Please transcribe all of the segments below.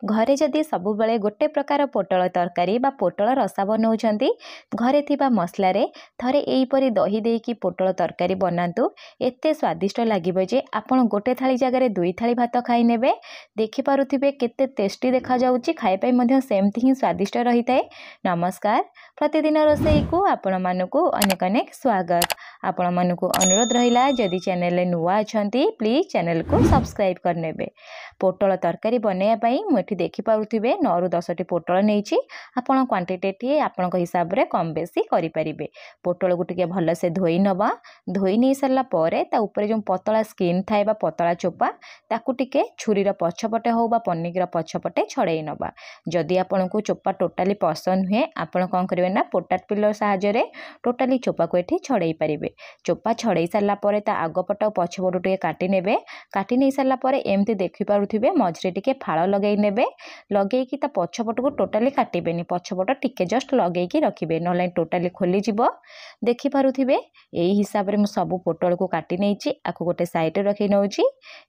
घरे जदि सबुबले गोटे प्रकार पोटल तरकारी बा पोटल रसा बनाउछंती घरे थिबा मसलारे थरे एहीपरि दही देकी पोटल तरकारी बनातु। एते स्वादिष्ट लागिबो जे आपण गोटे थाली जगार दुई थाली भात खाई नेबे। देखि पारुथिबे केते टेस्टी देखा जाउची, खाइ पई मध्य सेमती ही स्वादिष्ट रही थाए। नमस्कार, प्रतिदिन रोषेई को आपण मानकु अनेक अनेक स्वागत। आपण मानकु अनुरोध रहिला जदि चैनल रे नुवा अछंती प्लीज चैनल को सब्सक्राइब करनेबे। पोटल तरकारी बनैया पई मुठी देखि पारुथिबे 9 रु 10 टी पोटल नेइची। आपण क्वांटिटी आपण हिसाब रे कम बेसी करि परिबे। पोटल को टिके भल से धोई नबा। धोई नै सरला परे ता ऊपर जो पतला स्किन थाए बा पतला चोपा ताकू टिके छुरीर पछपटे हो बा पन्नीर पछपटे छड़ाई नबा। जदि आपण को चोपा टोटाली पसंद हुए आपण कौन करेंगे ना पोटाट पिलर साहाय्य टोटाली चोपा को एठी छड़ाई पारिबे। चोपा छड़ाई सारा पर आगपट और पछपट टे काटी नेबे। काटी नहीं सारा पर एमती देखि पारुथिबे मझरे टिके फाळ लगेई नेबे। लगेई ता पछपट को टोटाली काटिबेनी, पछपट टिके जस्ट लगेई रखिबे, नले टोटाली खोली जिवो। देखि पारुथिबे एही हिसाब रे मु सब पोटल को काटी नेइची। आकु गोटे साइड रे रखी नउची।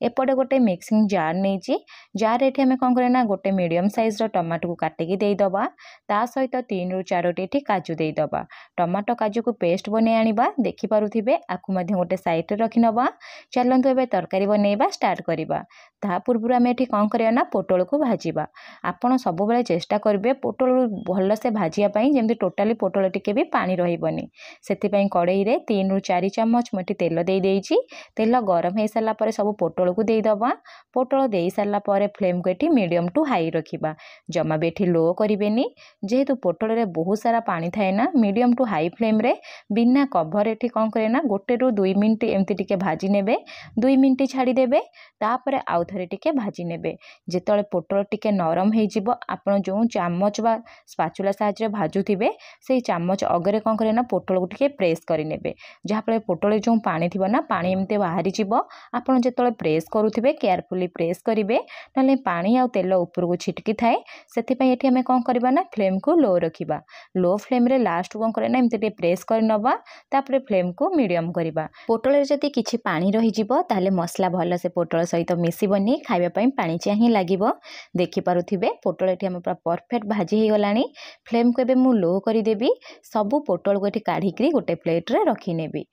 एपटे गोटे मिक्सिंग जार नेइची। जार एठी हमें कोन करे ना गोटे मीडियम साइज रो टमाटो को काटिकी देई दबा। ता सहित 3 रु 4 टी एठी काजू देई दबा। टमाटो काजू को पेस्ट बने आनिबा। देखि पारुथिबे आकु मध्ये गोटे साइड रे रखि नबा। चलंतु एबे तरकारी बनेइबा स्टार्ट करिबा। ता पूर्व आमे एठी कोन करिया ना पोटल को भाजीबा। आपण सब बेले चेष्टा करबे पोटल भल से भाजिया पई जेमति टोटाली पोटल टिके भी पानी रहिबनी। सेति पई कड़ाई रे 3 रु 4 चम्मच मटी तेल देई देइची। तेल गरम हे साला परे सब पोटल को देई दबा। पोटल देई साला परे फ्लेम को एठी मीडियम टू हाई रखिबा। जमा भी एठी लो करिबेनी जेहेतु पोटल रे बहुत सारा पानी थाए ना। मीडियम टू हाई फ्लेम रे बिना कभर एठी कोन करे ना 1 रु 2 मिनिट एमती टिके भाजी नेबे। 2 मिनिट छाड़ी देबे। तापरे आउ थरे टिके भाजी नेबे। जेतळे पोटल टिके नरम हे जिवो आपण जो चामच बा स्पाचुला साहाय्य भाजुथिबे सेही चामच अगरे कोन करे ना पोटल को टिके प्रेस करि नेबे। जहा फले पोटल जो पानी थिबो ना पानी एमते बाहरी जिवो। आपण जेतळे प्रेस करूथिबे केयरफुली प्रेस करिवे, नले पानी आ तेल ऊपर को छिटकी थाए। सेति पई एठी हमें कोन करबा ना फ्लेम को लो रखिबा। लो फ्लेम रे लास्ट कोन करे ना एमते टे प्रेस कर नबा। तापरे फ्लेम को मीडियम करिबा। पोटल रे जति किछि पानी रहि जिवो ताले मसला भल से पोटल सहित मिसिबनी, खाइबा पई पानी चाहि लागिवो। देखि पारुथिबे पोटल एठी हम पूरा परफेक्ट भाजी हे गलानी। फ्लेम को एबे मु लो करि देबी। सब पोटल को एठी काढी करी गोटे प्लेट रे रखि नेबी।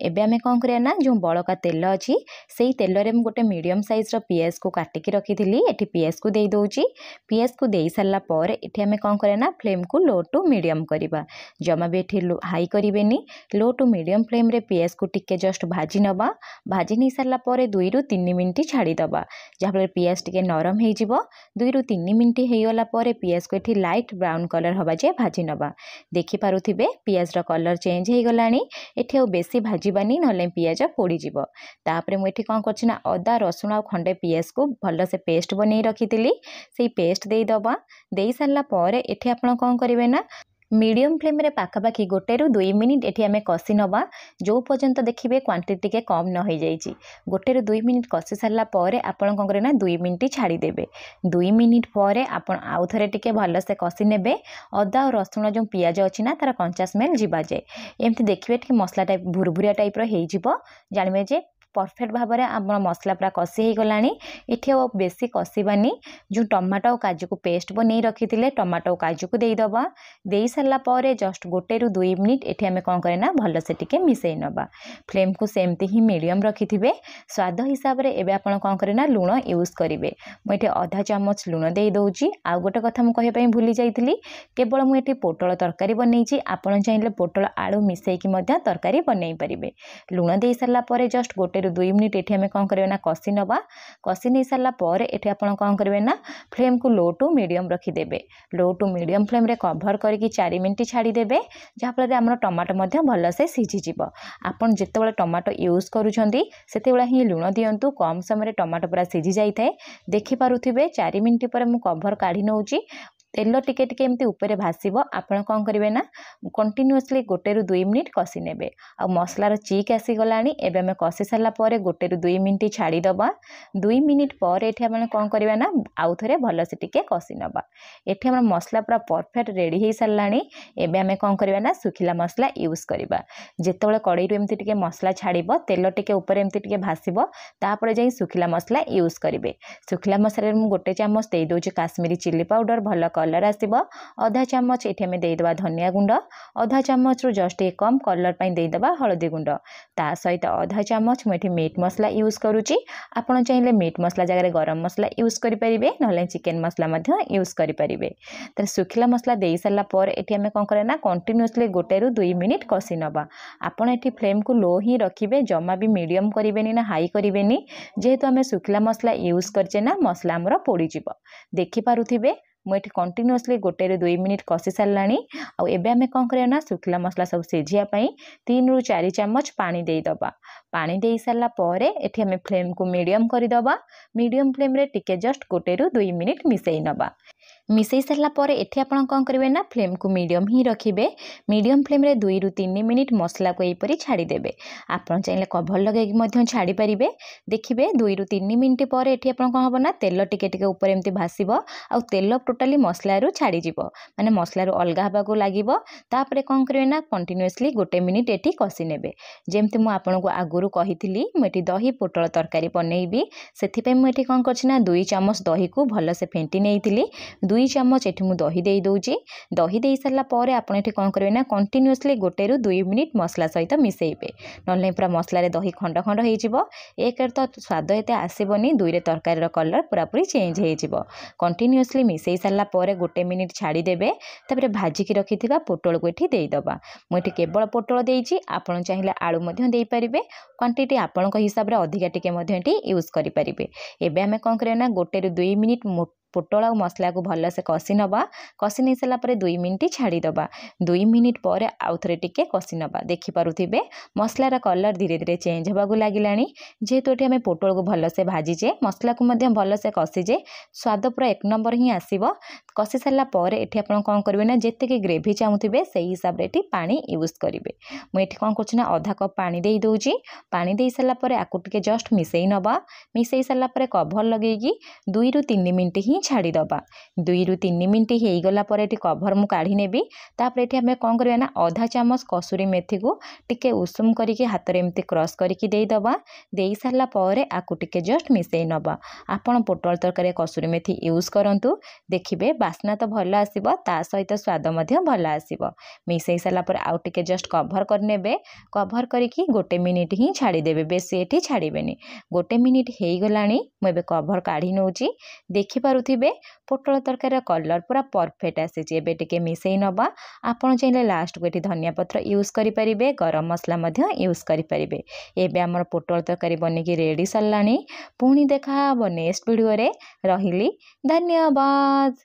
एबे हमें कोन करिया ना जो बळका तेल अछि सेही तेल रे मु गोटे मीडियम साइज रो पियाज को काटी की रखिथिली। एठी पियाज को देई दोउची। पियाज को देई सारला पर एठी हमें कोन करिया ना फ्लेम को लो टू मीडियम करिबा। जमा भी एठी हाई करिबेनी। लो टू मीडियम फ्लेम रे पियाज को टिके जस्ट भाजी नबा। भाजी नहीं सारला पर 2 रु 3 मिनिट छाड़ी दबा। जहा फले पियाज टिके नरम हे जिवो। 2 रु 3 मिनिट हे गला पर पियाज को एठी लाइट ब्राउन कलर हबा जे भाजी नबा। देखि पारुथिबे पियाज रो कलर चेंज हे गलानी। एठी बेसी भाजीबानी नले पियाज पोड़ी जिवो। तापरे मु एठी कोन करछि ना अदा रसुण आ खंडे पियाज को भल से पेस्ट बनै रखिथिली। सेही पेस्ट देई दबा। देई सारला पर एठी आपण कोन करिवे ना मीडियम फ्लेम रे पाखापाखि 1 रु 2 मिनिट एठी हमें कसी नबा। जो पर्यंत देखिबे क्वांटिटी के कम न हो जाइछि। 1 रु 2 मिनिट कसी सारला परे आपण कोन करे ना 2 मिनिट छाड़ी देबे। 2 मिनिट परे आपण आउ थरे टिके भल से कसी नेबे। अदा और रसुण जो पियाज अछि ना तार कंचा स्मेल जिबा जे एमती देखिबे टिके मसला टाइप भुरभुरिया टाइप रो हेइ जिवो। जानिबे जे परफेक्ट भाव में आम मसला पूरा कषि हो गलानी। एठी बेसी कषिबानी। जो टमाटो और काजू को पेस्ट बनै रखिथिले टमाटो और काजू को देई दबा। देई सारला पर जस्ट 1 रु 2 मिनिट एठी हमें कोन करे ना भल से टिके मिसई नबा। फ्लेम को सेमती ही मीडियम रखिथिबे। स्वाद हिसाब रे एबे आपण कोन करे ना लूण यूज करिवे। मु एठी आधा चम्मच लूण देई दोउची। आ गोटे कथा मु कहि पई भूली जाइथिली, केवल मु एठी पोटल तरकारी बनैची। आपण चाहिले पोटल आलू मिसई की मध्य तरकारी बनै परिबे। लूण देई सारला पर जस्ट 1 रु 2 मिनिट एठी हमें कोन करबे ना कषि नबा। कषि नै सारला पर एठी आपण कोन करबे ना फ्लेम को लो टू मीडियम रखि देबे। लो टू मीडियम फ्लेम रे कवर करके 4 मिनिट छाड़ी देबे। जहा फल रे हमर टमाटो मध्य भल से सिझी जिवो। आपण जेतेबेले टमाटो यूज करूछंती सेतेबेले ही लूण दियंतु। कम समय रे टमाटो पूरा सिझी जाई थाए। देखि पारुथिबे 4 मिनिट पर मु कवर काढी नउची। तेल टिके टिके एमती ऊपर भासीबो आपण कौन करेंगे ना कंटिन्यूअसली 1 ରୁ 2 मिनिट कषि नेबे आ मसलार चिक आसीगलानी एबे आमे कषि सारा पर 1 ରୁ 2 मिनिट छाड़ीदबा 2 मिनिट पर एठी आमे कौन करिबा ना आउ थरे भल से टिके कषि नबा। एठी हमर मसला पूरा परफेक्ट रेडी हे सारलानी एबे आमे कौन करिबा ना सुखिला मसला यूज करिबा। जेतेबेले कड़ाई रू एमती टिके मसला छाड़ीबो तेल टिके ऊपर एमती टिके भासीबो तापर जाई सुखिला मसला यूज करिवे। सुखिला मसला मु 1 चामच देई दोची काश्मीरी चिल्ली पाउडर भल कलर आसीबो। आधा चामच एठी आमे देई देबा धनिया गुंड आधा चामच रु जस्ट एक कम कलर पई देई देबा हळदी गुंड ता सहित आधा चामच मु एठी मीट मसला यूज करूची। आपण चाहिले मीट मसला जगह गरम मसला यूज करि परिबे नहले चिकन मसला मध्य यूज करि परिबे। त सुखिला मसला देई सारला पर एठी आमे कोन करे ना कंटिन्यूअसली 1 ରୁ 2 मिनिट कषि नबा। आपण एठी फ्लेम को लो ही रखिबे जमा भी मीडियम करिवेनी ना हाई करिवेनी जेहेतु आमे सुखिला मसला यूज करचे ना मसला हमर पोड़ी जिवो। देखि पारुथिबे मुझे कंटिन्यूअसली 1 ରୁ 2 मिनिट कषि सारानी आबे आमे कौन करिया ना सुखिला मसला सब सिझिया 3 ରୁ 4 चामच पानी देई दबा। पानी देई सारला परे एठी आमे फ्लेम को मीडियम करि दबा। मीडियम फ्लेम रे टिके जस्ट 1 ରୁ 2 मिनिट मिसेई नबा। मिसेई सारला परे एठी आपण कौन करिवे ना फ्लेम को मीडियम ही रखिबे। मीडियम फ्लेम रे 2 ରୁ 3 मिनिट मसला को एपरी छाड़ी देबे। आपण चाहिले कभर लगे मध्य छाड़ी परिबे। देखिबे 2 ରୁ 3 मिनिट पर एठी आपण कौन हबो ना तेल टिके टिके ऊपर एमती भासीबो आ तेल टोटाली मसला रू छाड़ी जिवो माने मसला रू अलगा हबा को लागिवो। तापरे कौन करिवे ना कंटिन्यूअसली 1 मिनिट एठी कषि नेबे। जेमती मु आपण को आगुरु कहिथिली मु एठी दही पोटल तरकारी बनेइबी सेथि पे मु एठी कौन करछि ना 2 चामच दही को भल से फेंटी नेइथिली। 2 चामच एठी मु दही देई दोउची। दही देई सारला परे आपण एठी कौन करिवे ना कंटिन्यूअसली 1 ରୁ 2 मिनिट मसला सहित मिसेइबे नले पूरा मसला रे दही खंड खंड हे जिवो। एक तो स्वाद एते आसीबनी 2 रे तरकारी रो कलर पूरा पूरी चेंज हे जिवो। कंटिन्यूअसली मिसेई सारला परे 1 मिनिट छाड़ी देबे। तापरे भाजी की रखिथिबा पोटल को एठी देई दबा। मु एठी केवल पोटल देइची आपण चाहिले आलू मध्य देई परिबे। क्वांटिटी आपण को हिसाब रे अधिका टिके मध्य एठी यूज करि परिबे। एबे हमें कोन करिया ना 1 ରୁ 2 मिनिट पोटल और मसला को भल से कषि नबा। कषि नहीं सारा पर 2 मिनिट छाड़ी दबा। 2 मिनिट पर आउ थरे टिके कषि नबा। देखि पारुथिबे मसलार कलर धीरे धीरे चेंज होगा लागिलानी जेहेतु एठी हमें पोटल को भल से भाजीजे मसला को मध्य भल से कषिजे स्वाद पूरा 1 नंबर ही आसीबो। कषि सारा पर एठी आपण कोन करबे ना जेते के ग्रेवी चाहुथिबे सेही हिसाब रे एठी पानी यूज करिवे। मु एठी कोन करछि ना आधा कप पानी देई दोउची। पानी देई सारा पर आकु टिके जस्ट मिसेई नबा। मिसेई सारा पर कवर लगेगी 2 ରୁ 3 मिनिट ही छाड़ी दबा। 2 ରୁ 3 मिनिट हे गला पर एठी कवर मु काढी नेबी। तापर एठी हमें कोन करबा ना आधा चामच कसुरी मेथी को टिके उषुम करिके हाथ रे एमती क्रश करिके देई दबा। देई सारला परे आकु टिके जस्ट मिसेई नबा। आपण पोटल तरकारी कसुरी मेथी यूज करंतु देखिबे बास्ना तो भल आसीबो ता सहित स्वाद मध्य भल आसीबो। मिसेई सारला पर आउ टिके जस्ट कवर कर नेबे। कवर करिकी 1 मिनिट ही छाड़ी देबे बेसी एठी छाड़ीबेनी। 1 मिनिट हे गलानी मु एबे कवर काढी नउची। देखि पारुथिबे पोटल तरकारी कलर पूरा परफेक्ट आसीचे। एबे टिके मिसेई नबा। आपण चाहिले लास्ट को एठी धनिया पत्र यूज करि परिबे गरम मसला मध्य यूज करि परिबे। एबे हमर पोटल तरकारी बनिकी रेडी सरलानी। पुणी देखा हबो नेक्स्ट वीडियो रे। रहिली धन्यवाद।